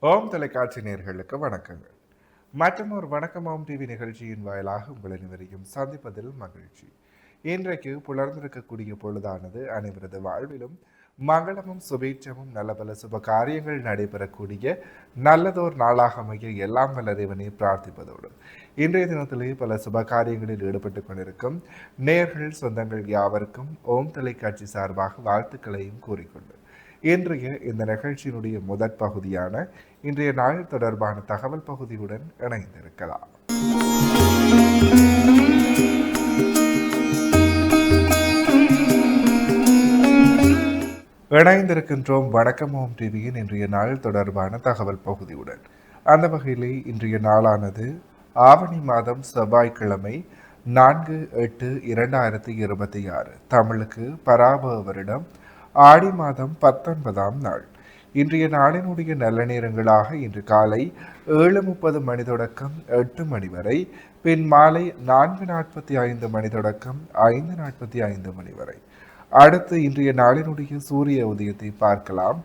ஓம் தொலைக்காட்சி நேயர்களுக்கு வணக்கங்கள். மற்றும் ஒரு வணக்கம் ஓம் டிவி நிகழ்ச்சியின் வாயிலாக உங்கள் அனைவரையும் சந்திப்பதில் மகிழ்ச்சி. இன்றைக்கு புலர்ந்திருக்கக்கூடிய பொழுதானது அனைவரது வாழ்விலும் மங்களமும் சுபீட்சமும் நல்ல பல சுப காரியங்கள் நடைபெறக்கூடிய நல்லதோர் நாளாக அமைய எல்லாம் வல்ல இறைவனை பிரார்த்திப்பதோடு இன்றைய தினத்திலே பல சுப காரியங்களில் ஈடுபட்டு கொண்டிருக்கும் நேயர்கள் சொந்தங்கள் யாவருக்கும் ஓம் தொலைக்காட்சி சார்பாக வாழ்த்துக்களையும் கூறிக்கொண்டு இன்றைய இந்த நிகழ்ச்சியினுடைய முதற் பகுதியான இன்றைய நாள் தொடர்பான தகவல் பகுதியுடன் இணைந்திருக்கலாம். இணைந்திருக்கின்றோம் வணக்கம் ஓம் டிவியின் இன்றைய நாள் தொடர்பான தகவல் பகுதியுடன். அந்த வகையிலே இன்றைய நாளானது ஆவணி மாதம் செவ்வாய்க்கிழமை 4/8/2026 தமிழுக்கு பராப வருடம் ஆடி மாதம் 19ஆம் நாள். இன்றைய நாளினுடைய நல்ல நேரங்களாக இன்று காலை 7:30 மணி தொடக்கம் 8 மணி வரை, பின் மாலை 4:45 மணி தொடக்கம் 5:45 மணி வரை. அடுத்து இன்றைய நாளினுடைய சூரிய உதயத்தை பார்க்கலாம்.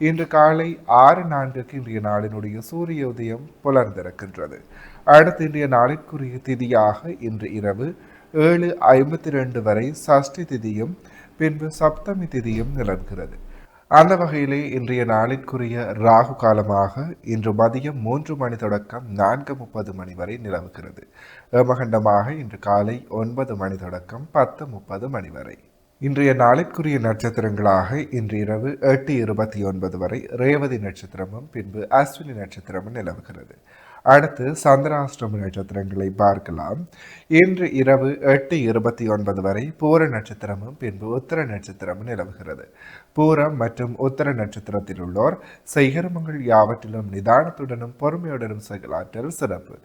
இன்று காலை 6:04 இன்றைய நாளினுடைய சூரிய உதயம் புலர்ந்திருக்கின்றது. அடுத்து இன்றைய நாளிற்குரிய திதியாக இன்று இரவு 7:52 வரை சஷ்டி திதியும் பின்பு சப்தமி திதியும் நிலவுகிறது. அந்த வகையிலே இன்றைய நாளிற்குரிய ராகு காலமாக இன்று மதியம் 3 மணி தொடக்கம் 4:30 மணி வரை நிலவுகிறது. ஏமகண்டமாக இன்று காலை 9 மணி தொடக்கம் 10:30 மணி வரை. இன்றைய நாளிற்குரிய நட்சத்திரங்களாக இன்று இரவு 8:29 வரை ரேவதி நட்சத்திரமும் பின்பு அஸ்வினி நட்சத்திரமும் நிலவுகிறது. அடுத்து சந்திராஷ்டம நட்சத்திரங்களை பார்க்கலாம். இன்று இரவு 8:29 வரை பூர நட்சத்திரமும் பின்பு உத்தர நட்சத்திரமும் நிலவுகிறது. பூரம் மற்றும் உத்தர நட்சத்திரத்தில் உள்ளோர் செய்கரமங்கள் யாவற்றிலும் நிதானத்துடனும் பொறுமையுடனும் செயலாற்றல் சிறப்பு.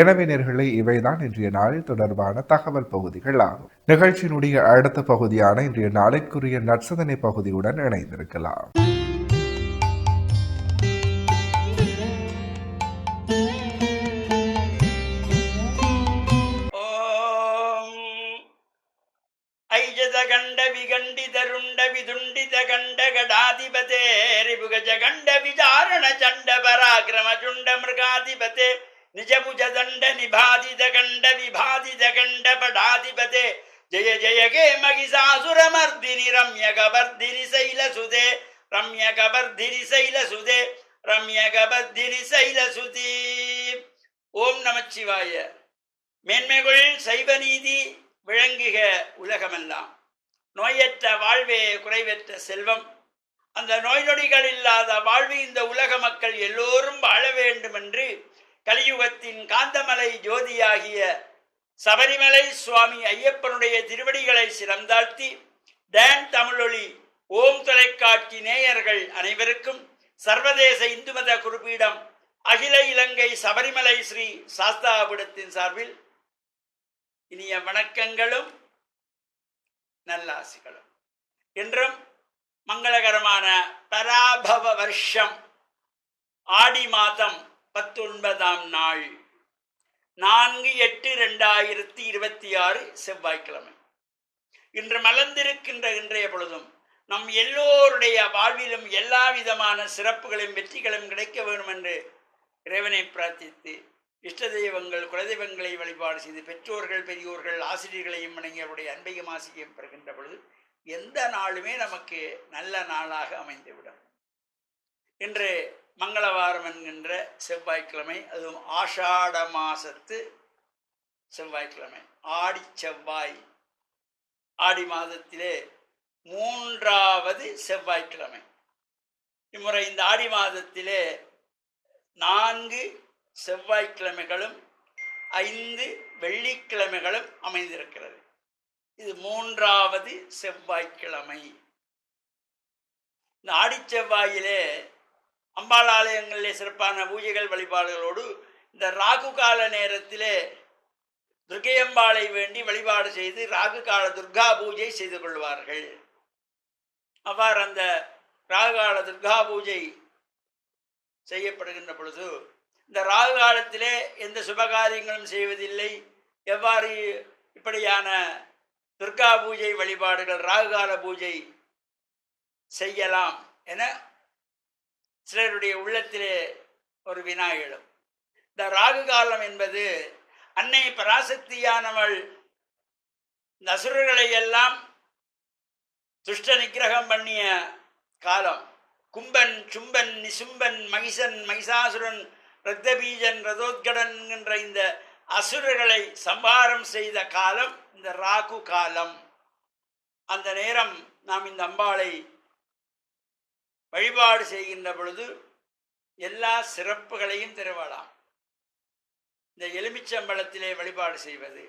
எனவே நேயர்களே, இவைதான் இன்றைய நாளில் தொடர்பான தகவல் பகுதிகள் ஆகும். நிகழ்ச்சியினுடைய அடுத்த பகுதியான இன்றைய நாளைக்குரிய நற்சதனை பகுதியுடன் இணைந்திருக்கலாம். ಐಜದಗಂಡ ವಿಗಂಡಿತರುಂಡ ವಿದುಂಡಿತ ಗಂಡ ಗಡಾಧಿಪತೆ ರಿಭುಗಜಗಂಡ ವಿಚಾರಣ ಚಂಡ ಪರಾಕ್ರಮ ಚುಂಡ ಮೃಗಾಧಿಪತೆ ನಿಜಭುಜ ದಂಡ ನಿಭಾದಿತ ಗಂಡ ವಿಭಾದಿತ ಗಂಡ ಪಡಾಧಿಪತೆ ಜಯ ಜಯ ಗೇ ಮಗಿಸಾಸುರ ಮರ್ದಿನಿ ರಮ್ಯ ಗಬರ್ಧಿನಿ ಶೈಲಸುದೆ ರಮ್ಯ ಗಬರ್ಧಿನಿ ಶೈಲಸುದೆ ರಮ್ಯ ಗಬರ್ಧಿನಿ ಶೈಲಸುತಿ. ஓம் நமச்சிவாய. மேன்மைகள் சைவ நீதி விளங்குக உலகமெல்லாம். நோயற்ற வாழ்வே குறைவற்ற செல்வம். அந்த நோய் நொடிகள் இல்லாத வாழ்வு இந்த உலக மக்கள் எல்லோரும் வாழ வேண்டும் என்று கலியுகத்தின் காந்தமலை ஜோதியாகிய சபரிமலை சுவாமி ஐயப்பனுடைய திருவடிகளை சிறந்தாழ்த்தி டான் தமிழொலி ஓம் தொலைக்காட்சி நேயர்கள் அனைவருக்கும் சர்வதேச இந்து மத குறிப்பீடம் அகில இலங்கை சபரிமலை ஸ்ரீ சாஸ்தாபுடத்தின் சார்பில் இனிய வணக்கங்களும் நல்லாசிகளும். என்றும் மங்களகரமான பராபவ வருஷம் ஆடி மாதம் 19ஆம் நாள் 4/8/2026 செவ்வாய்க்கிழமை. இன்று மலர்ந்திருக்கின்ற இன்றைய பொழுதும் நம் எல்லோருடைய வாழ்விலும் எல்லா விதமான சிறப்புகளும் வெற்றிகளும் கிடைக்க வேண்டும் என்று இறைவனை பிரார்த்தித்து இஷ்ட தெய்வங்கள் குலதெய்வங்களை வழிபாடு செய்து பெற்றோர்கள் பெரியோர்கள் ஆசிரியர்களையும் வணங்கி அவருடைய அன்பையும் ஆசிரியம் பெறுகின்ற பொழுது எந்த நாளுமே நமக்கு நல்ல நாளாக அமைந்துவிடும். இன்று மங்களவாரம் என்கின்ற செவ்வாய்க்கிழமை, அதுவும் ஆஷாட மாசத்து செவ்வாய்க்கிழமை, ஆடி செவ்வாய். ஆடி மாதத்திலே 3வது செவ்வாய்க்கிழமை. இம்முறை இந்த ஆடி மாதத்திலே 4 செவ்வாய்க்கிழமைகளும் 5 வெள்ளிக்கிழமைகளும் அமைந்திருக்கிறது. இது 3வது செவ்வாய்க்கிழமை. இந்த ஆடி செவ்வாயிலே அம்பாள் ஆலயங்களிலே சிறப்பான பூஜைகள் வழிபாடுகளோடு இந்த ராகு கால நேரத்திலே துர்க்கையம்பாளை வேண்டி வழிபாடு செய்து ராகு கால துர்கா பூஜை செய்து கொள்வார்கள். அவ்வாறு அந்த ராகு கால துர்கா பூஜை செய்யப்படுகின்ற பொழுது இந்த ராகு காலத்திலே எந்த சுபகாரியங்களும் செய்வதில்லை. எவ்வாறு இப்படியான துர்கா பூஜை வழிபாடுகள் ராகுகால பூஜை செய்யலாம் என சிலருடைய உள்ளத்திலே ஒரு வினா எழும். இந்த ராகு காலம் என்பது அன்னை பராசக்தியானவள் இந்த அசுரர்களை எல்லாம் துஷ்ட நிகிரகம் பண்ணிய காலம். கும்பன், சும்பன், நிசும்பன், மகிஷன், மகிஷாசுரன், ரத்தபீஜன், ரதோத்கடன் என்ற இந்த அசுரர்களை சம்ஹாரம் செய்த காலம் இந்த ராகு காலம். அந்த நேரம் நாம் இந்த அம்பாளை வழிபாடு செய்கின்ற பொழுது எல்லா சிறப்புகளையும் திருவலாம். இந்த எலுமிச்சம்பழத்திலே வழிபாடு செய்வது.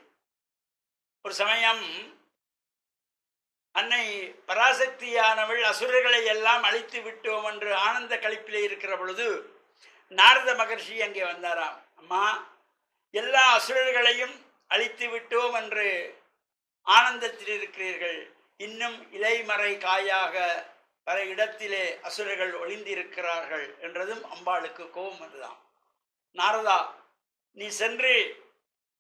ஒரு சமயம் அன்னை பராசக்தியானவள் அசுரர்களை எல்லாம் அழித்து விட்டோம் என்று ஆனந்த களிப்பிலே இருக்கிற பொழுது நாரத மகர்ஷி அங்கே வந்தாராம். அம்மா, எல்லா அசுரர்களையும் அழித்து விட்டோம் என்று ஆனந்தத்தில் இருக்கிறீர்கள், இன்னும் இலைமறை காயாக பல இடத்திலே அசுரர்கள் ஒளிந்திருக்கிறார்கள் என்றதும் அம்பாளுக்கு கோபம் வந்துதான். நாரதா, நீ சென்று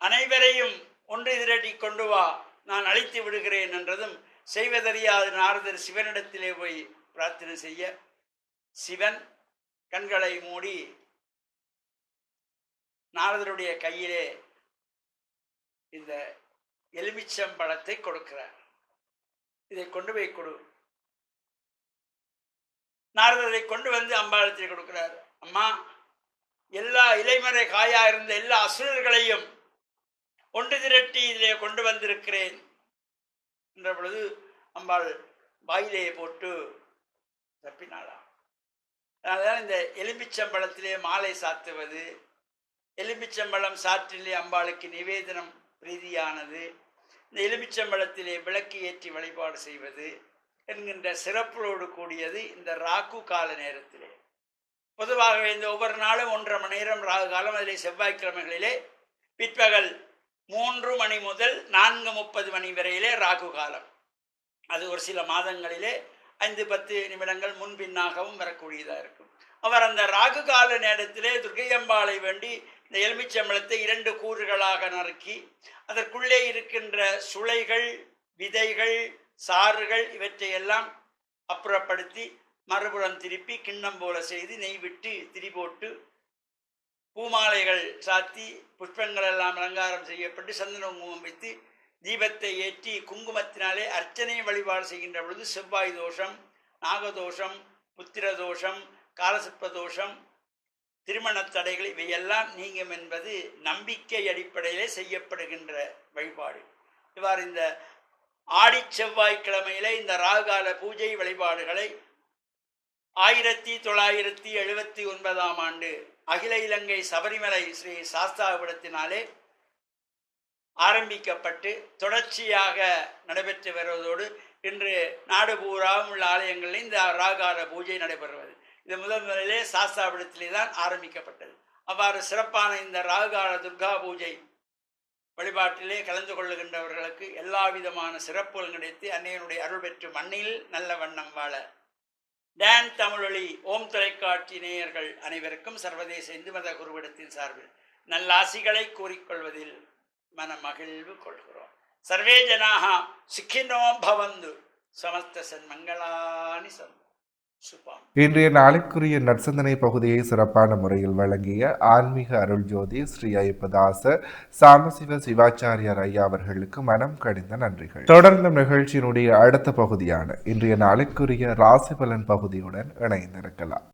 அனைவரையும் ஒன்று திரட்டி கொண்டு வா, நான் அழித்து விடுகிறேன் என்றதும் செய்வதறியாத நாரதர் சிவனிடத்திலே போய் பிரார்த்தனை செய்ய சிவன் கண்களை மூடி நாரதருடைய கையிலே இந்த எலுமிச்சம்பழத்தை கொடுக்கிறார். இதை கொண்டு போய் கொடு. நாரதரை கொண்டு வந்து அம்பாளத்தை கொடுக்கிறார். அம்மா, எல்லா இலைமறை காயா இருந்த எல்லா அசுரர்களையும் ஒன்று திரட்டி இதிலே கொண்டு வந்திருக்கிறேன் என்ற பொழுது அம்பாள் வாயிலே போட்டு தப்பினாளாம். அதனால்தான் இந்த எலும்பிச்சம்பழத்திலே மாலை சாத்துவது, எலும்பிச்சம்பழம் சாற்றிலே அம்பாளுக்கு நிவேதனம் பிரீதியானது, இந்த எலும்பிச்சம்பழத்திலே விளக்கு ஏற்றி வழிபாடு செய்வது என்கின்ற சிறப்போடு கூடியது இந்த ராகு கால நேரத்திலே. பொதுவாகவே இந்த ஒவ்வொரு நாளும் 1.5 மணி நேரம் ராகு காலம். அதிலே செவ்வாய்க்கிழமைகளிலே பிற்பகல் 3 மணி முதல் 4:30 மணி வரையிலே ராகு காலம். அது ஒரு சில மாதங்களிலே 5-10 நிமிடங்கள் முன்பின்னாகவும் வரக்கூடியதாக இருக்கும். அவர் அந்த ராகு கால நேரத்திலே துர்க்கையம்பாளை வேண்டி இந்த எலுமிச்சம்பழத்தை 2 கூறுகளாக நறுக்கி அதற்குள்ளே இருக்கின்ற சுளைகள், விதைகள், சாறுகள் இவற்றையெல்லாம் அப்புறப்படுத்தி மறுபுறம் திருப்பி கிண்ணம் போல செய்து நெய் விட்டு திரி போட்டு பூமாலைகள் சாத்தி புஷ்பங்கள் எல்லாம் அலங்காரம் செய்யப்பட்டு சந்தன குங்குமம் வைத்து தீபத்தை ஏற்றி குங்குமத்தினாலே அர்ச்சனை வழிபாடு செய்கின்ற பொழுது செவ்வாய் தோஷம், நாகதோஷம், புத்திர தோஷம், காலசர்ப்ப தோஷம், திருமண தடைகள் இவையெல்லாம் நீங்கும் என்பது நம்பிக்கை அடிப்படையிலே செய்யப்படுகின்ற வழிபாடு. இவ்வாறு இந்த ஆடி செவ்வாய்க்கிழமையிலே இந்த ராகுகால பூஜை வழிபாடுகளை 1979 ஆண்டு அகில இலங்கை சபரிமலை ஸ்ரீ சாஸ்தாவிடத்தினாலே ஆரம்பிக்கப்பட்டு தொடர்ச்சியாக நடைபெற்று வருவதோடு இன்று நாடு பூராவும் உள்ள ஆலயங்களில் இந்த ராகால பூஜை நடைபெறுவது. இது முதலிலே சாஸ்தாவிடத்திலே தான் ஆரம்பிக்கப்பட்டது. அவ்வாறு சிறப்பான இந்த ராகுகால துர்கா பூஜை வழிபாட்டிலே கலந்து கொள்ளுகின்றவர்களுக்கு எல்லா விதமான சிறப்புகள் கிடைத்து அன்னையனுடைய அருள் பெற்று மண்ணில் நல்ல வண்ணம் வாழ டான் தமிழொலி ஓம் தொலைக்காட்சி நேயர்கள் அனைவருக்கும் சர்வதேச இந்து மத குருவிடத்தின் சார்பில் நல்லாசிகளை கூறிக்கொள்வதில் மன மகிழ்வு கொள்கிறோம். சர்வே ஜனாக சுக்கினோ பவந்து சமஸ்த சன்மங்களானி சந்து. இன்றைய நாளைக்குரிய நற்சிந்தனை பகுதியை சிறப்பான முறையில் வழங்கிய ஆன்மீக அருள் ஜோதி ஸ்ரீ ஐயப்பதாச சாமசிவ சிவாச்சாரியார் ஐயா அவர்களுக்கு மனம் கடிந்த நன்றிகள். தொடர்ந்த நிகழ்ச்சியினுடைய அடுத்த பகுதியான இன்றைய நாளைக்குரிய ராசி பலன் பகுதியுடன் இணைந்திருக்கலாம்.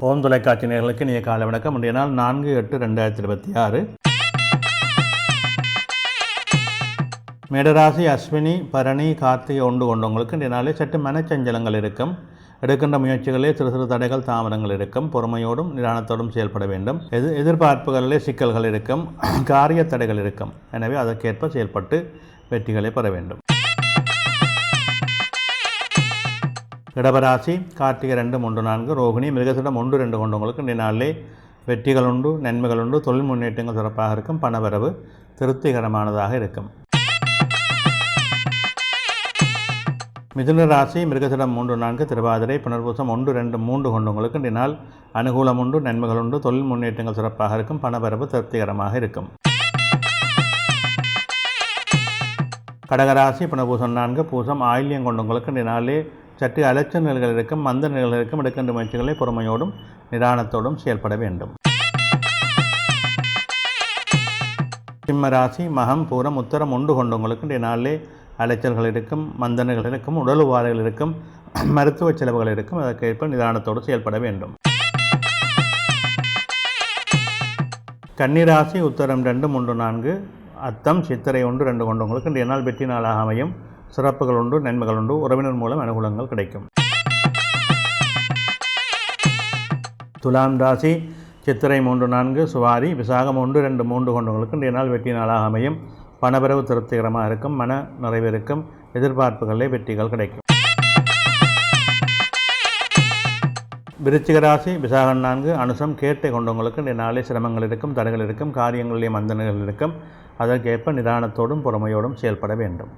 ஓம் தொலைக்காட்சி நேயர்களுக்கு இனிய காலை வணக்கம். இன்றைய நாள் 4/8/2026. மேடராசி, அஸ்வினி, பரணி, கார்த்திகை ஒன்று கொண்டவங்களுக்கு இன்றைய நாளில் சற்று மனச்சஞ்சலங்கள் இருக்கும். எடுக்கின்ற முயற்சிகளிலே சிறு சிறு தடைகள், தாமதங்கள் இருக்கும். பொறுமையோடும் நிதானத்தோடும் செயல்பட வேண்டும். எதிர்பார்ப்புகளிலே சிக்கல்கள் இருக்கும். காரிய தடைகள் இருக்கும். எனவே அதற்கேற்ப செயல்பட்டு வெற்றிகளை பெற வேண்டும். இடபராசி, கார்த்திகை 2, 3, 4, ரோகிணி, மிருகசீடம் 1, 2 கொண்டவங்களுக்கு இன்றைய நாளிலே வெற்றிகள் உண்டு, நன்மைகள் உண்டு, தொழில் முன்னேற்றங்கள் சிறப்பாக இருக்கும், பணவரவு திருப்திகரமானதாக இருக்கும். மிதுன ராசி மிருகசிடம் 3-4 திருவாதிரை புனர்பூசம் 1-2-3 கொண்டவங்களுக்கு இன்றைய நாள் அனுகூலம் உண்டு, நன்மைகள் உண்டு, தொழில் முன்னேற்றங்கள் சிறப்பாக இருக்கும், பணவரவு திருப்திகரமாக இருக்கும். கடகராசி புனர்பூசம் 4 பூசம் ஆயில்யம் கொண்டவங்களுக்கு இன்றைய நாளிலே சற்று அலைச்சல் நிலைகள் இருக்கும், மந்த நிலைகள் இருக்கும். எடுக்கின்ற முயற்சிகளை பொறுமையோடும் நிதானத்தோடும் செயல்பட வேண்டும். சிம்மராசி மகம் பூரம் உத்தரம் 1 கொண்டவங்களுக்கு இன்றைய நாளிலே அலைச்சல்கள் இருக்கும், மந்தனைகள் இருக்கும், உடல் உபாதைகள் இருக்கும், மருத்துவ செலவுகள் இருக்கும். அதற்கேற்ப நிதானத்தோடு செயல்பட வேண்டும். கன்னிராசி உத்தரம் 2-3-4 அத்தம் சித்திரை 1-2 கொண்டவங்களுக்கு இன்றைய நாள் வெற்றி நாளாக அமையும். சிறப்புகள் உண்டு, நன்மைகள் உண்டு, உறவினர் மூலம் அனுகூலங்கள் கிடைக்கும். துலாம் ராசி சித்திரை 3-4 சுவாரி விசாகம் 1-2-3 கொண்டவங்களுக்கு இன்றைய நாள் வெற்றி நாளாக அமையும். பணவரவு திருப்திகரமாக இருக்கும், மன நிறைவேறுக்கும், எதிர்பார்ப்புகளிலே வெற்றிகள் கிடைக்கும். விருச்சிக ராசி விசாகம் 4 அனுசம் கேட்டை கொண்டவங்களுக்கு இன்றைய நாளே சிரமங்கள் இருக்கும், தடைகள் இருக்கும், காரியங்களிலே மந்தனைகள் இருக்கும். அதற்கேற்ப நிதானத்தோடும் பொறுமையோடும் செயல்பட வேண்டும்.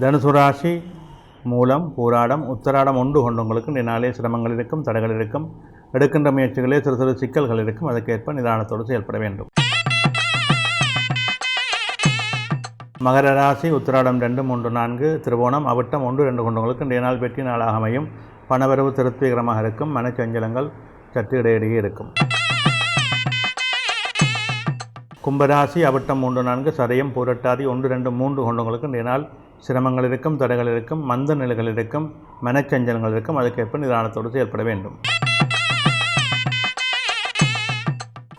தனுசு ராசி மூலம் பூராடம் உத்தராடம் 1 கொண்டவங்களுக்கு இன்றைய நாளே சிரமங்கள் இருக்கும், தடைகள் இருக்கும், எடுக்கின்ற முயற்சிகளே சிறு சிறு சிக்கல்கள் இருக்கும். அதற்கேற்ப நிதானத்தோடு செயல்பட வேண்டும். மகர ராசி உத்திராடம் 2-3-4 திருவோணம் அவிட்டம் 1-2 கொண்டவங்களுக்கு இன்றைய நாள் வெற்றி நாளாக அமையும். பணவரவு திருப்திகரமாக இருக்கும், மனச்சஞ்சலங்கள் சற்று இடையிடையே இருக்கும். கும்பராசி அவிட்டம் 3-4 சதயம் பூரட்டாதி 1-2-3 கொண்டவங்களுக்கு இன்றைய நாள் சிரமங்கள் இருக்கும், தடைகள் இருக்கும், மந்த நிலைகள் இருக்கும், மனச்சஞ்சலங்கள் இருக்கும். அதுக்கேற்ப நிதானத்தோடு செயல்பட வேண்டும்.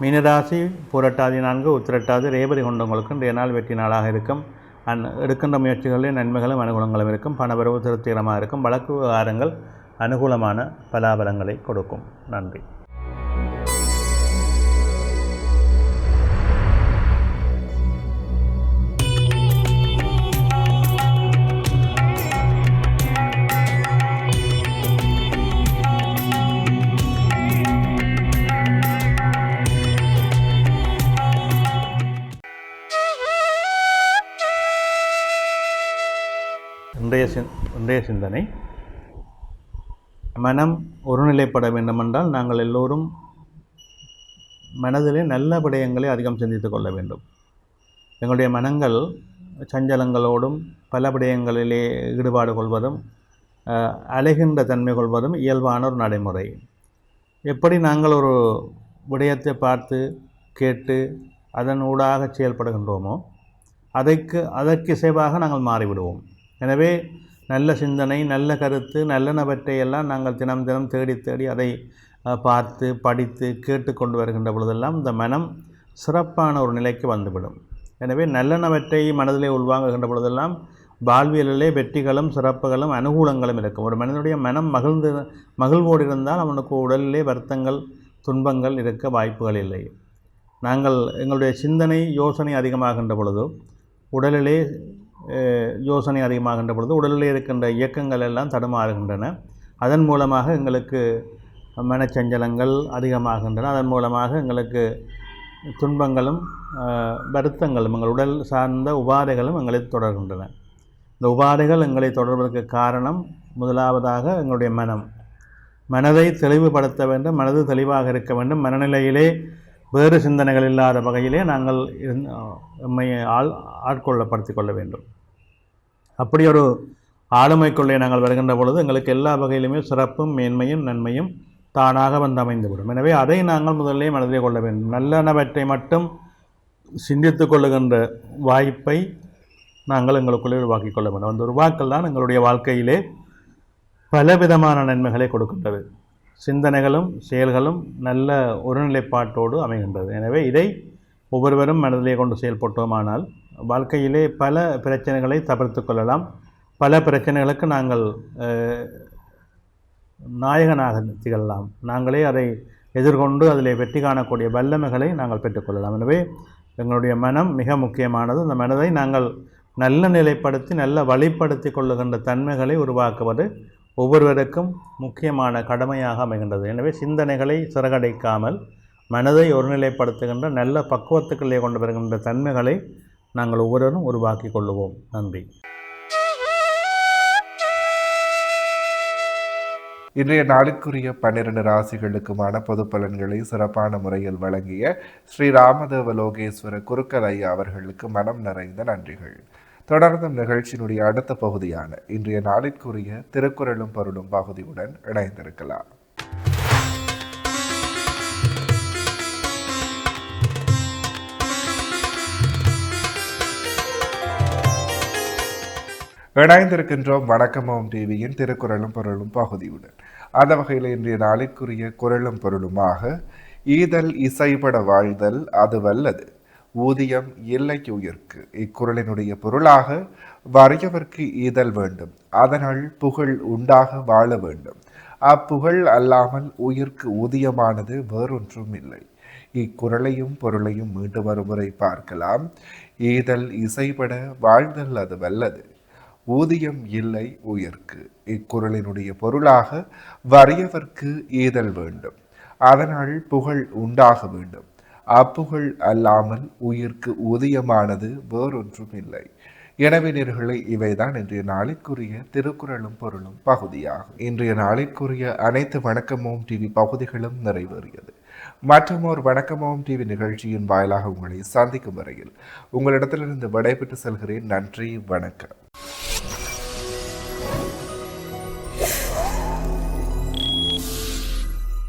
மீனராசி பூரட்டாதி 4 உத்திரட்டாதி ரேவதி கொண்டவங்களுக்கு இன்றைய நாள் வெற்றி நாளாக இருக்கும். எடுக்கின்ற முயற்சிகளில் நன்மைகளும் அனுகூலங்களும் இருக்கும், பணவரவு திருப்திகரமாக இருக்கும், வழக்கு விவகாரங்கள் அனுகூலமான பலாபலங்களை கொடுக்கும். நன்றி. இன்றைய சிந்தனை, மனம் ஒருநிலைப்பட வேண்டுமென்றால் நாங்கள் எல்லோரும் மனதிலே நல்ல விடயங்களை அதிகம் சிந்தித்து கொள்ள வேண்டும். எங்களுடைய மனங்கள் சஞ்சலங்களோடும் பல விடயங்களிலே ஈடுபாடு கொள்வதும் அலைகின்ற தன்மை கொள்வதும் இயல்பான ஒரு நடைமுறை. எப்படி நாங்கள் ஒரு விடயத்தை பார்த்து கேட்டு அதன் ஊடாக செயல்படுகின்றோமோ அதற்கு இசைவாக நாங்கள் மாறிவிடுவோம். எனவே நல்ல சிந்தனை, நல்ல கருத்து, நல்லனவற்றை எல்லாம் நாங்கள் தினம் தினம் தேடி தேடி அதை பார்த்து படித்து கேட்டு கொண்டு வருகின்ற பொழுதெல்லாம் இந்த மனம் சிறப்பான ஒரு நிலைக்கு வந்துவிடும். எனவே நல்லனவற்றை மனதிலே உள்வாங்குகின்ற பொழுதெல்லாம் வாழ்வியலிலே வெற்றிகளும் சிறப்புகளும் அனுகூலங்களும் இருக்கும். ஒரு மனிதனுடைய மனம் மகிழ்வோடு இருந்தால் அவனுக்கு உடலிலே வருத்தங்கள் துன்பங்கள் இருக்க வாய்ப்புகள் இல்லை. நாங்கள் எங்களுடைய சிந்தனை யோசனை அதிகமாகின்ற பொழுதோ உடலிலே யோசனை அதிகமாகின்ற பொழுது உடலிலே இருக்கின்ற இயக்கங்கள் எல்லாம் தடுமாறுகின்றன. அதன் மூலமாக எங்களுக்கு மனச்சஞ்சலங்கள் அதிகமாகின்றன. அதன் மூலமாக எங்களுக்கு துன்பங்களும் வருத்தங்களும் எங்கள் உடல் சார்ந்த உபாதைகளும் எங்களை தொடர்கின்றன. இந்த உபாதைகள் எங்களை தொடர்வதற்கு காரணம் முதலாவதாக எங்களுடைய மனதை தெளிவுபடுத்த வேண்டும். மனது தெளிவாக இருக்க வேண்டும். மனநிலையிலே வேறு சிந்தனைகள் இல்லாத வகையிலே நாங்கள் நம்மை ஆட்கொள்ளப்படுத்திக் கொள்ள வேண்டும். அப்படி ஒரு ஆளுமைக்குள்ளே நாங்கள் வருகின்ற பொழுது எங்களுக்கு எல்லா வகையிலுமே சிறப்பும் மேன்மையும் நன்மையும் தானாக வந்து அமைந்துவிடும். எனவே அதை நாங்கள் முதலிலே மனதிலே கொள்ள வேண்டும். நல்லனவற்றை மட்டும் சிந்தித்து கொள்ளுகின்ற வாய்ப்பை நாங்கள் எங்களுக்குள்ளே உருவாக்கி கொள்ள வேண்டும். அந்த உருவாக்கல் தான் எங்களுடைய வாழ்க்கையிலே பலவிதமான நன்மைகளை கொடுக்கின்றது. சிந்தனைகளும் செயல்களும் நல்ல ஒருநிலைப்பாட்டோடு அமைகின்றது. எனவே இதை ஒவ்வொருவரும் மனதிலே கொண்டு செயல்பட்டோமானால் வாழ்க்கையிலே பல பிரச்சனைகளை தவிர்த்து கொள்ளலாம். பல பிரச்சனைகளுக்கு நாங்கள் நாயகனாக திகழலாம். நாங்களே அதை எதிர்கொண்டு அதில் வெற்றி காணக்கூடிய வல்லமைகளை நாங்கள் பெற்றுக்கொள்ளலாம். எனவே எங்களுடைய மனம் மிக முக்கியமானது. அந்த மனதை நாங்கள் நல்ல நிலைப்படுத்தி நல்ல வழிப்படுத்தி கொள்ளுகின்ற தன்மைகளை உருவாக்குவது ஒவ்வொருவருக்கும் முக்கியமான கடமையாக அமைகின்றது. எனவே சிந்தனைகளை சிறகடைக்காமல் மனதை ஒருநிலைப்படுத்துகின்ற நல்ல பக்குவத்துக்களே கொண்டு வருகின்ற தன்மைகளை நாங்கள் ஒவ்வொருவரும் உருவாக்கி கொள்ளுவோம். நன்றி. இன்றைய நாளுக்குரிய 12 ராசிகளுக்குமான பொது பலன்களை சிறப்பான முறையில் வழங்கிய ஸ்ரீ ராமதேவ லோகேஸ்வர குருக்கள் ஐயா அவர்களுக்கு மனம் நிறைந்த நன்றிகள். தொடர்ந்தும் நிகழ்ச்சியினுடைய அடுத்த பகுதியான இன்றைய நாளிற்குரிய திருக்குறளும் பொருளும் பகுதியுடன் இணைந்திருக்கலாம். இணைந்திருக்கின்றோம் வணக்கமோம் டிவியின் திருக்குறளும் பொருளும் பகுதியுடன். அந்த வகையில் இன்றைய நாளிற்குரிய குறளும் பொருளுமாக ஈதல் இசைப்பட வாழ்தல் அது வல்லது ஊதியம் இல்லை உயிர்க்கு. இக்குறளினுடைய பொருளாக வறியவர்க்கு ஈதல் வேண்டும், அதனால் புகழ் உண்டாக வாழ வேண்டும், அப்புகழ் அல்லாமல் உயிர்க்கு ஊதியமானது வேறொன்றும் இல்லை. இக்குறளையும் பொருளையும் மீண்டும் ஒருமுறை பார்க்கலாம். ஈதல் இசைப்பட வாழ்தல் அது வல்லது ஊதியம் இல்லை உயிர்க்கு. இக்குறளினுடைய பொருளாக வறியவர்க்கு ஈதல் வேண்டும், அதனால் புகழ் உண்டாக வேண்டும், அப்புகழ் அல்லாமல் உயிர்க்கு ஊதியமானது வேறொன்றும் இல்லை. எனவே நேயர்களே, இவைதான் இன்றைய நாளிற்குரிய திருக்குறளும் பொருளும் பகுதியாகும். இன்றைய நாளிற்குரிய அனைத்து வணக்கமோம் டிவி பகுதிகளும் நிறைவேறியது. மற்றொரு வணக்கமோம் டிவி நிகழ்ச்சியின் வாயிலாக உங்களை சந்திக்கும் வரையில் உங்களிடத்திலிருந்து விடைபெற்று செல்கிறேன். நன்றி, வணக்கம்.